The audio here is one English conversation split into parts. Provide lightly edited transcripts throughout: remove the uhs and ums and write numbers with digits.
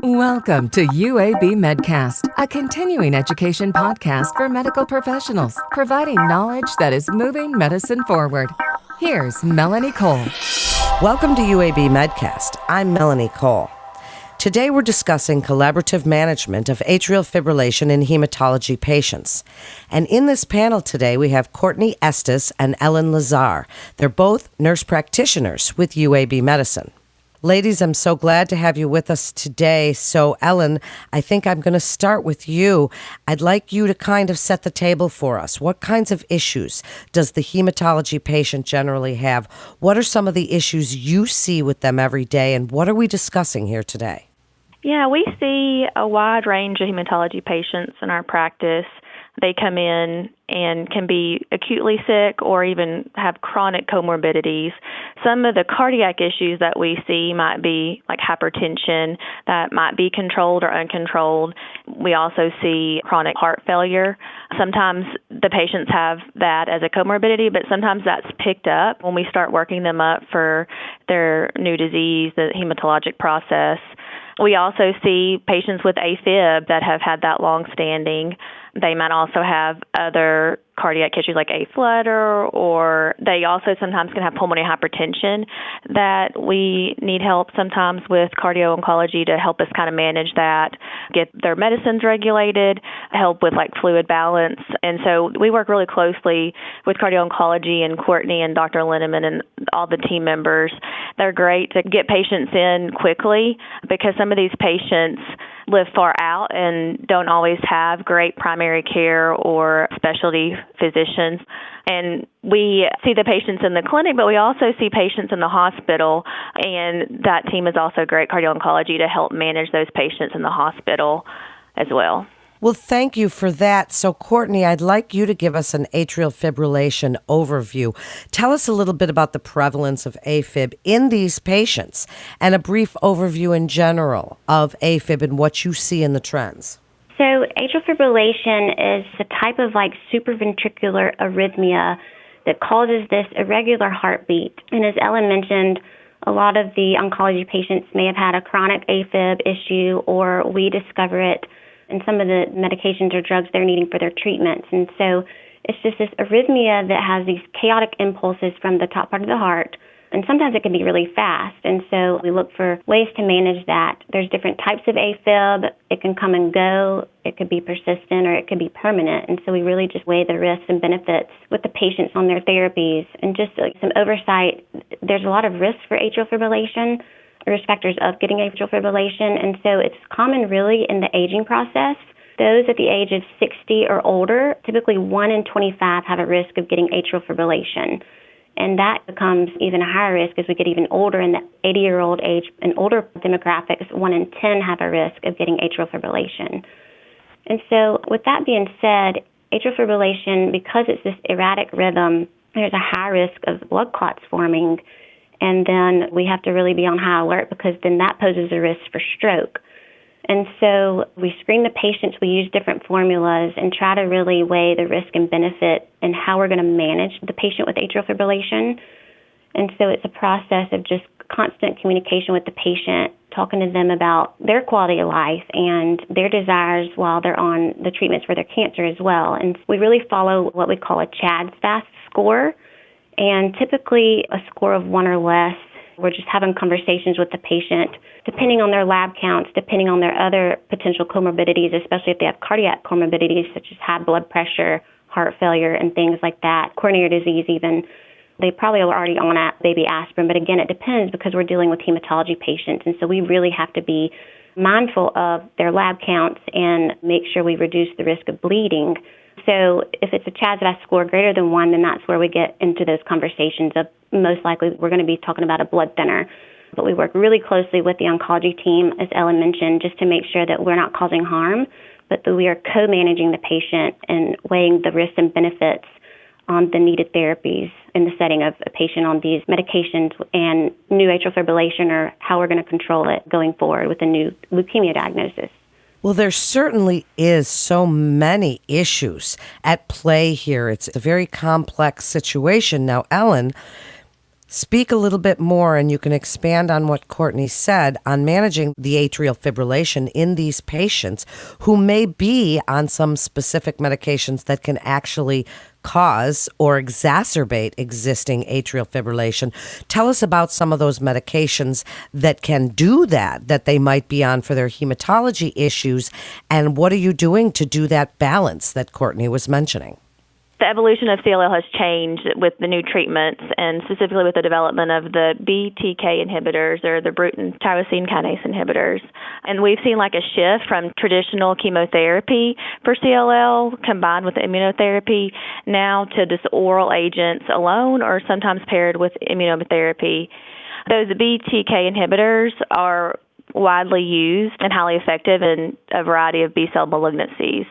Welcome to UAB Medcast, a continuing education podcast for medical professionals, providing knowledge that is moving medicine forward. Here's Melanie Cole. Welcome to UAB Medcast. I'm Melanie Cole. Today we're discussing collaborative management of atrial fibrillation in hematology patients. And in this panel today we have Courtney Estes and Ellen Lazar. They're both nurse practitioners with UAB Medicine. Ladies, I'm so glad to have you with us today. So, Ellen, I think I'm going to start with you. I'd like you to kind of set the table for us. What kinds of issues does the hematology patient generally have? What are some of the issues you see with them every day, and what are we discussing here today? Yeah, we see a wide range of hematology patients in our practice. They come in and can be acutely sick or even have chronic comorbidities. Some of the cardiac issues that we see might be like hypertension that might be controlled or uncontrolled. We also see chronic heart failure. Sometimes the patients have that as a comorbidity, but sometimes that's picked up when we start working them up for their new disease, the hematologic process. We also see patients with AFib that have had that long-standing. They might also have other cardiac issues like A-flutter, or they also sometimes can have pulmonary hypertension that we need help sometimes with cardio-oncology to help us kind of manage that, get their medicines regulated, help with like fluid balance. And so we work really closely with cardio-oncology and Courtney and Dr. Linneman and all the team members. They're great to get patients in quickly because some of these patients live far out and don't always have great primary care or specialty physicians. And we see the patients in the clinic, but we also see patients in the hospital, and that team is also great, cardio-oncology, to help manage those patients in the hospital as well. Well, thank you for that. So, Courtney, I'd like you to give us an atrial fibrillation overview. Tell us a little bit about the prevalence of AFib in these patients and a brief overview in general of AFib and what you see in the trends. So, atrial fibrillation is a type of like supraventricular arrhythmia that causes this irregular heartbeat. And as Ellen mentioned, a lot of the oncology patients may have had a chronic AFib issue, or we discover it in some of the medications or drugs they're needing for their treatments. And so it's just this arrhythmia that has these chaotic impulses from the top part of the heart. And sometimes it can be really fast. And so we look for ways to manage that. There's different types of AFib. It can come and go. It could be persistent or it could be permanent. And so we really just weigh the risks and benefits with the patients on their therapies. And just like some oversight, there's a lot of risk for atrial fibrillation, risk factors of getting atrial fibrillation. And so it's common really in the aging process. Those at the age of 60 or older, typically 1 in 25 have a risk of getting atrial fibrillation. And that becomes even a higher risk as we get even older. In the 80-year-old age and older demographics, 1 in 10 have a risk of getting atrial fibrillation. And so with that being said, atrial fibrillation, because it's this erratic rhythm, there's a high risk of blood clots forming. And then we have to really be on high alert because then that poses a risk for stroke. And so we screen the patients, we use different formulas and try to really weigh the risk and benefit and how we're going to manage the patient with atrial fibrillation. And so it's a process of just constant communication with the patient, talking to them about their quality of life and their desires while they're on the treatments for their cancer as well. And we really follow what we call a CHA2DS2-VASc score. And typically a score of 1 or less, we're just having conversations with the patient, depending on their lab counts, depending on their other potential comorbidities, especially if they have cardiac comorbidities such as high blood pressure, heart failure, and things like that, coronary disease even. They probably are already on baby aspirin, but again, it depends because we're dealing with hematology patients, and so we really have to be mindful of their lab counts and make sure we reduce the risk of bleeding. So if it's a CHA2DS2-VASc score greater than 1, then that's where we get into those conversations of most likely we're going to be talking about a blood thinner. But we work really closely with the oncology team, as Ellen mentioned, just to make sure that we're not causing harm, but that we are co-managing the patient and weighing the risks and benefits on the needed therapies in the setting of a patient on these medications and new atrial fibrillation, or how we're going to control it going forward with a new leukemia diagnosis. Well, there certainly is so many issues at play here. It's a very complex situation. Now, Ellen, Speak a little bit more, and you can expand on what Courtney said on managing the atrial fibrillation in these patients who may be on some specific medications that can actually cause or exacerbate existing atrial fibrillation. Tell us about some of those medications that can do that they might be on for their hematology issues, and what are you doing to do that balance that Courtney was mentioning? The evolution of CLL has changed with the new treatments, and specifically with the development of the BTK inhibitors, or the Bruton tyrosine kinase inhibitors. And we've seen like a shift from traditional chemotherapy for CLL combined with immunotherapy now to just oral agents alone, or sometimes paired with immunotherapy. Those BTK inhibitors are widely used and highly effective in a variety of B-cell malignancies.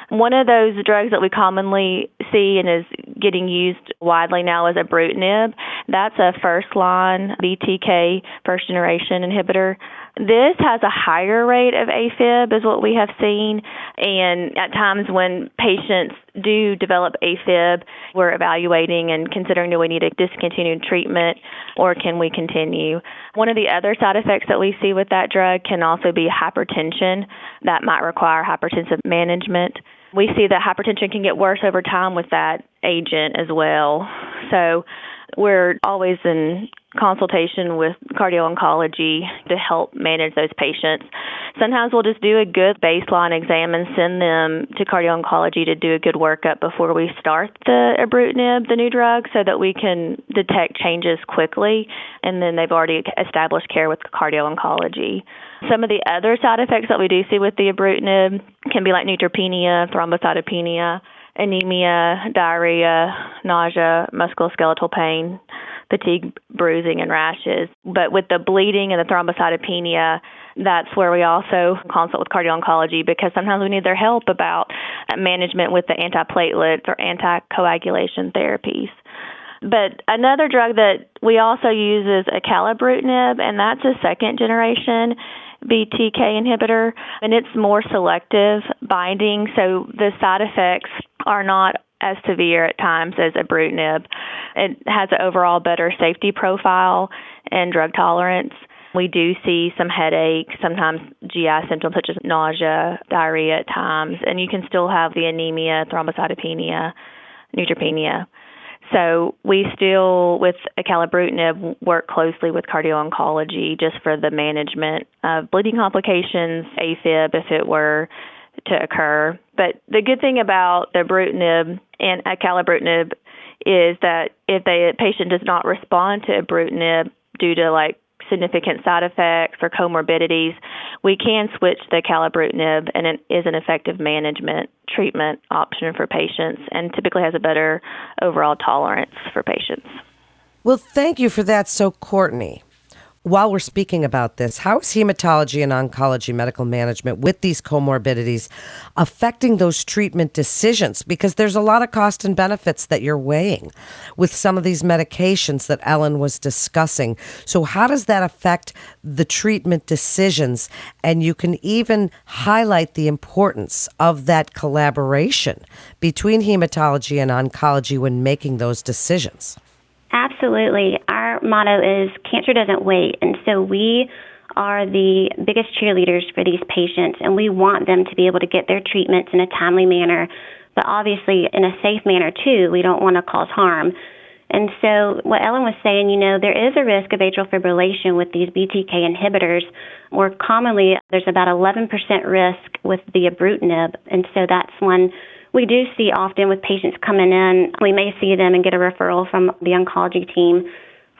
One of those drugs that we commonly see and is getting used widely now is ibrutinib. That's a first-line BTK first-generation inhibitor. This has a higher rate of AFib is what we have seen, and at times when patients do develop AFib, we're evaluating and considering, do we need a discontinued treatment or can we continue? One of the other side effects that we see with that drug can also be hypertension that might require hypertensive management. We see that hypertension can get worse over time with that agent as well. So we're always in consultation with cardio-oncology to help manage those patients. Sometimes we'll just do a good baseline exam and send them to cardio-oncology to do a good workup before we start the ibrutinib, the new drug, so that we can detect changes quickly, and then they've already established care with cardio-oncology. Some of the other side effects that we do see with the ibrutinib can be like neutropenia, thrombocytopenia, anemia, diarrhea, nausea, musculoskeletal pain, fatigue, bruising, and rashes. But with the bleeding and the thrombocytopenia, that's where we also consult with cardio-oncology, because sometimes we need their help about management with the antiplatelets or anticoagulation therapies. But another drug that we also use is acalabrutinib, and that's a second-generation BTK inhibitor, and it's more selective binding, so the side effects are not as severe at times as ibrutinib. It has an overall better safety profile and drug tolerance. We do see some headache, sometimes GI symptoms such as nausea, diarrhea at times, and you can still have the anemia, thrombocytopenia, neutropenia. So we still, with acalabrutinib, work closely with cardio-oncology just for the management of bleeding complications, AFib, if it were to occur. But the good thing about the ibrutinib and acalabrutinib is that if the patient does not respond to ibrutinib due to like significant side effects or comorbidities, we can switch the acalabrutinib, and it is an effective management treatment option for patients and typically has a better overall tolerance for patients. Well, thank you for that. So, Courtney, while we're speaking about this, how is hematology and oncology medical management with these comorbidities affecting those treatment decisions? Because there's a lot of cost and benefits that you're weighing with some of these medications that Ellen was discussing. So how does that affect the treatment decisions? And you can even highlight the importance of that collaboration between hematology and oncology when making those decisions. Absolutely. Our motto is cancer doesn't wait. And so we are the biggest cheerleaders for these patients, and we want them to be able to get their treatments in a timely manner, but obviously in a safe manner too. We don't want to cause harm. And so what Ellen was saying, there is a risk of atrial fibrillation with these BTK inhibitors. More commonly, there's about 11% risk with the ibrutinib, and so that's one we do see often with patients coming in. We may see them and get a referral from the oncology team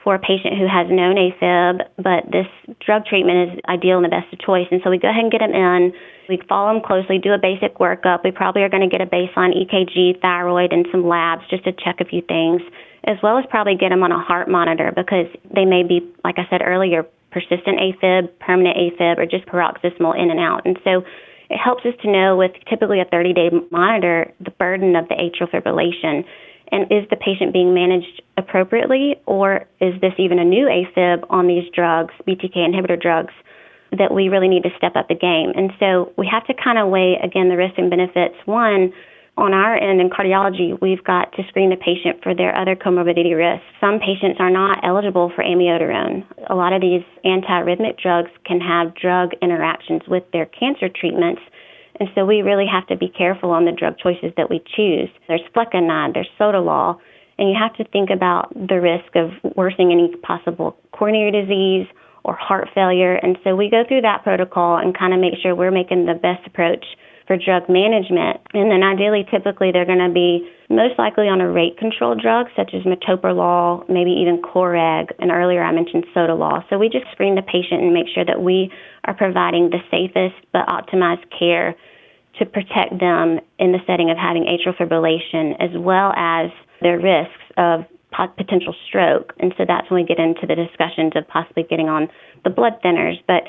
for a patient who has known AFib, but this drug treatment is ideal and the best of choice. And so we go ahead and get them in. We follow them closely, do a basic workup. We probably are going to get a baseline EKG, thyroid, and some labs just to check a few things, as well as probably get them on a heart monitor because they may be, like I said earlier, persistent AFib, permanent AFib, or just paroxysmal in and out. And so it helps us to know with typically a 30-day monitor the burden of the atrial fibrillation. And is the patient being managed appropriately, or is this even a new AFib on these drugs, BTK inhibitor drugs, that we really need to step up the game? And so we have to kind of weigh, again, the risks and benefits. One, On our end in cardiology, we've got to screen the patient for their other comorbidity risks. Some patients are not eligible for amiodarone. A lot of these antiarrhythmic drugs can have drug interactions with their cancer treatments, and so we really have to be careful on the drug choices that we choose. There's flecainide, there's sotalol, and you have to think about the risk of worsening any possible coronary disease or heart failure. And so we go through that protocol and kind of make sure we're making the best approach for drug management. And then ideally, typically, they're going to be most likely on a rate-controlled drug, such as metoprolol, maybe even Coreg, and earlier I mentioned sotalol. So we just screen the patient and make sure that we are providing the safest but optimized care to protect them in the setting of having atrial fibrillation, as well as their risks of potential stroke. And so that's when we get into the discussions of possibly getting on the blood thinners. But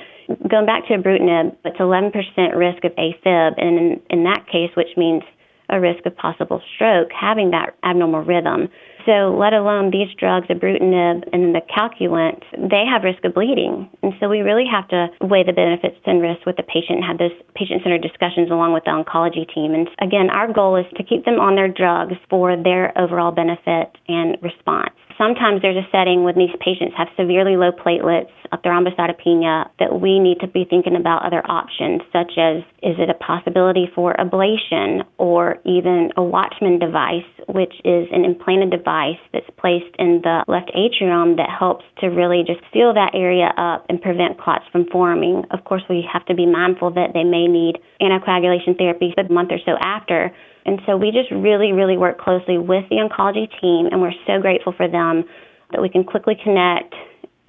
going back to ibrutinib, it's 11% risk of AFib, and in that case, which means a risk of possible stroke, having that abnormal rhythm. So let alone these drugs, ibrutinib and the calculants, they have risk of bleeding. And so we really have to weigh the benefits and risks with the patient and have those patient-centered discussions along with the oncology team. And again, our goal is to keep them on their drugs for their overall benefit and response. Sometimes there's a setting when these patients have severely low platelets, a thrombocytopenia, that we need to be thinking about other options, such as, is it a possibility for ablation or even a Watchman device, which is an implanted device that's placed in the left atrium that helps to really just seal that area up and prevent clots from forming. Of course, we have to be mindful that they may need anticoagulation therapy a month or so after. And so we just really, really work closely with the oncology team, and we're so grateful for them that we can quickly connect,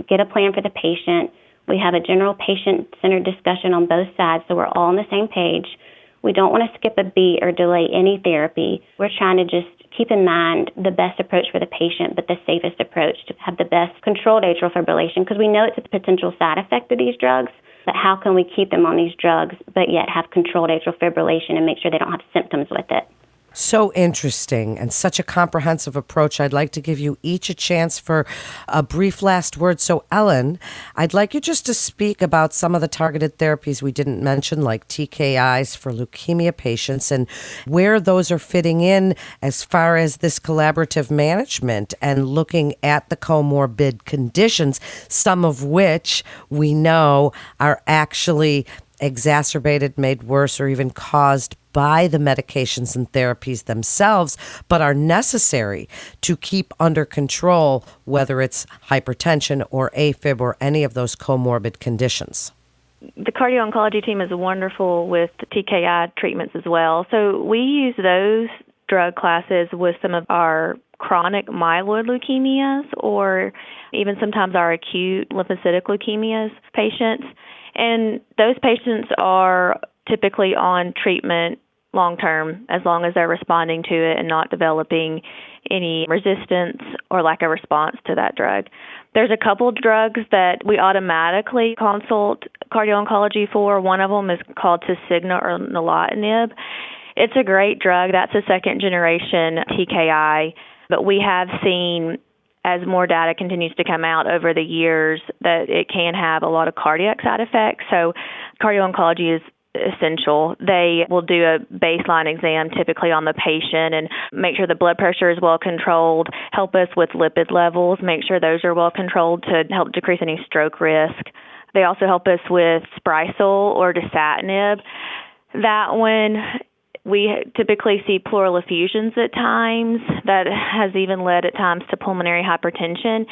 get a plan for the patient. We have a general patient-centered discussion on both sides, so we're all on the same page. We don't want to skip a beat or delay any therapy. We're trying to just keep in mind the best approach for the patient, but the safest approach to have the best controlled atrial fibrillation, because we know it's a potential side effect of these drugs. But how can we keep them on these drugs but yet have controlled atrial fibrillation and make sure they don't have symptoms with it? So interesting and such a comprehensive approach. I'd like to give you each a chance for a brief last word. So, Ellen, I'd like you just to speak about some of the targeted therapies we didn't mention, like TKIs for leukemia patients, and where those are fitting in as far as this collaborative management and looking at the comorbid conditions, some of which we know are actually exacerbated, made worse, or even caused by the medications and therapies themselves, but are necessary to keep under control, whether it's hypertension or AFib or any of those comorbid conditions. The cardio-oncology team is wonderful with TKI treatments as well. So we use those drug classes with some of our chronic myeloid leukemias or even sometimes our acute lymphocytic leukemias patients. And those patients are typically on treatment long-term, as long as they're responding to it and not developing any resistance or lack of response to that drug. There's a couple drugs that we automatically consult cardio-oncology for. One of them is called Tasigna or nilotinib. It's a great drug. That's a second-generation TKI, but we have seen, as more data continues to come out over the years, that it can have a lot of cardiac side effects. So cardio-oncology is essential. They will do a baseline exam typically on the patient and make sure the blood pressure is well controlled, help us with lipid levels, make sure those are well controlled to help decrease any stroke risk. They also help us with Sprycel or dasatinib. That one, we typically see pleural effusions at times. That has even led at times to pulmonary hypertension.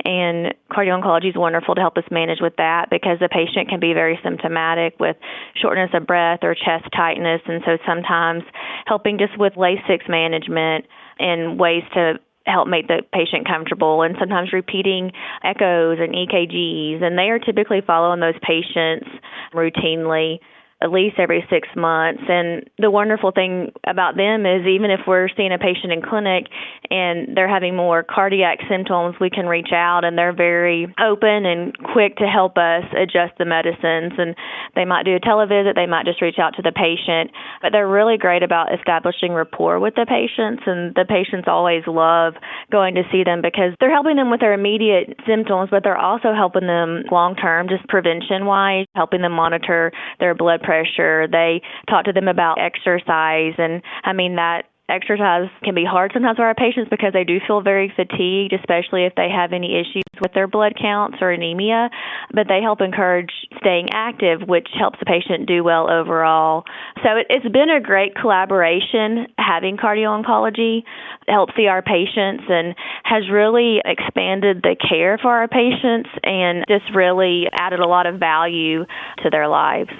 And cardio-oncology is wonderful to help us manage with that because the patient can be very symptomatic with shortness of breath or chest tightness. And so sometimes helping just with Lasix management and ways to help make the patient comfortable, and sometimes repeating echoes and EKGs. And they are typically following those patients routinely, at least every 6 months. And the wonderful thing about them is even if we're seeing a patient in clinic and they're having more cardiac symptoms, we can reach out and they're very open and quick to help us adjust the medicines. And they might do a televisit, they might just reach out to the patient, but they're really great about establishing rapport with the patients. And the patients always love going to see them because they're helping them with their immediate symptoms, but they're also helping them long-term, just prevention-wise, helping them monitor their blood pressure pressure. They talk to them about exercise. And I mean, that exercise can be hard sometimes for our patients because they do feel very fatigued, especially if they have any issues with their blood counts or anemia. But they help encourage staying active, which helps the patient do well overall. So it's been a great collaboration having cardio-oncology. It helps see our patients and has really expanded the care for our patients and just really added a lot of value to their lives.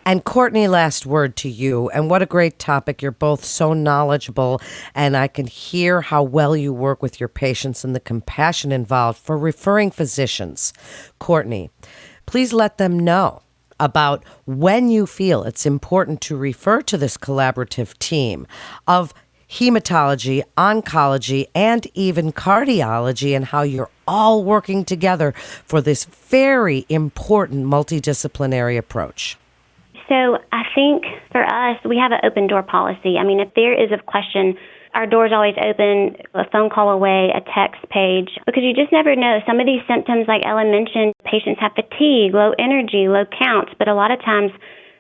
And Courtney, last word to you. And what a great topic. You're both so knowledgeable, and I can hear how well you work with your patients and the compassion involved for referring physicians. Courtney, please let them know about when you feel it's important to refer to this collaborative team of hematology, oncology, and even cardiology, and how you're all working together for this very important multidisciplinary approach. So I think for us, we have an open door policy. I mean, if there is a question, our door's always open, a phone call away, a text page, because you just never know. Some of these symptoms, like Ellen mentioned, patients have fatigue, low energy, low counts, but a lot of times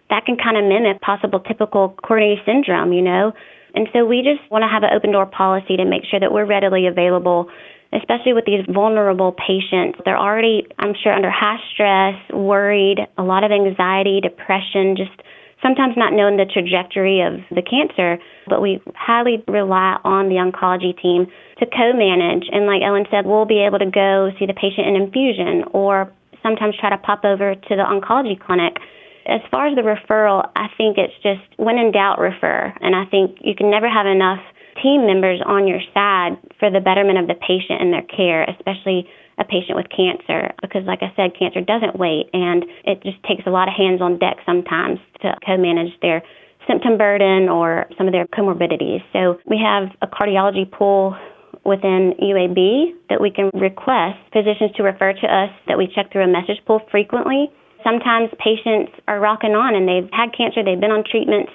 that can kind of mimic possible typical coronary syndrome, you know? And so we just want to have an open door policy to make sure that we're readily available, especially with these vulnerable patients. They're already, I'm sure, under high stress, worried, a lot of anxiety, depression, just sometimes not knowing the trajectory of the cancer. But we highly rely on the oncology team to co-manage. And like Ellen said, we'll be able to go see the patient in infusion or sometimes try to pop over to the oncology clinic. As far as the referral, I think it's just when in doubt, refer. And I think you can never have enough team members on your side for the betterment of the patient and their care, especially a patient with cancer, because like I said, cancer doesn't wait, and it just takes a lot of hands on deck sometimes to co-manage their symptom burden or some of their comorbidities. So we have a cardiology pool within UAB that we can request physicians to refer to us, that we check through a message pool frequently. Sometimes patients are rocking on and they've had cancer, they've been on treatments,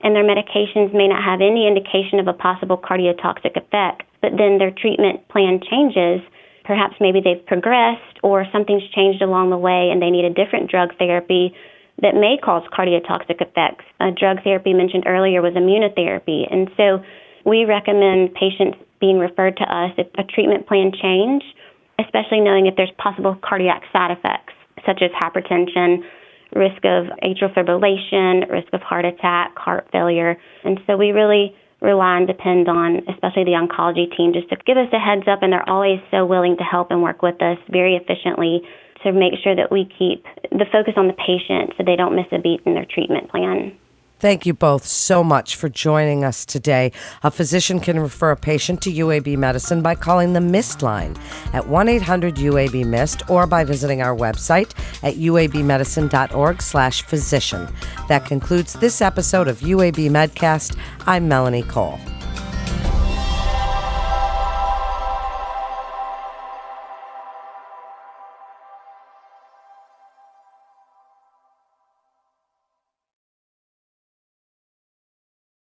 and their medications may not have any indication of a possible cardiotoxic effect, but then their treatment plan changes. Perhaps maybe they've progressed or something's changed along the way and they need a different drug therapy that may cause cardiotoxic effects. A drug therapy mentioned earlier was immunotherapy. And so we recommend patients being referred to us if a treatment plan change, especially knowing if there's possible cardiac side effects, such as hypertension, risk of atrial fibrillation, risk of heart attack, heart failure. And so we really rely and depend on, especially the oncology team, just to give us a heads up, and they're always so willing to help and work with us very efficiently to make sure that we keep the focus on the patient so they don't miss a beat in their treatment plan. Thank you both so much for joining us today. A physician can refer a patient to UAB Medicine by calling the MIST line at 1-800-UAB-MIST or by visiting our website at uabmedicine.org/physician. That concludes this episode of UAB Medcast. I'm Melanie Cole.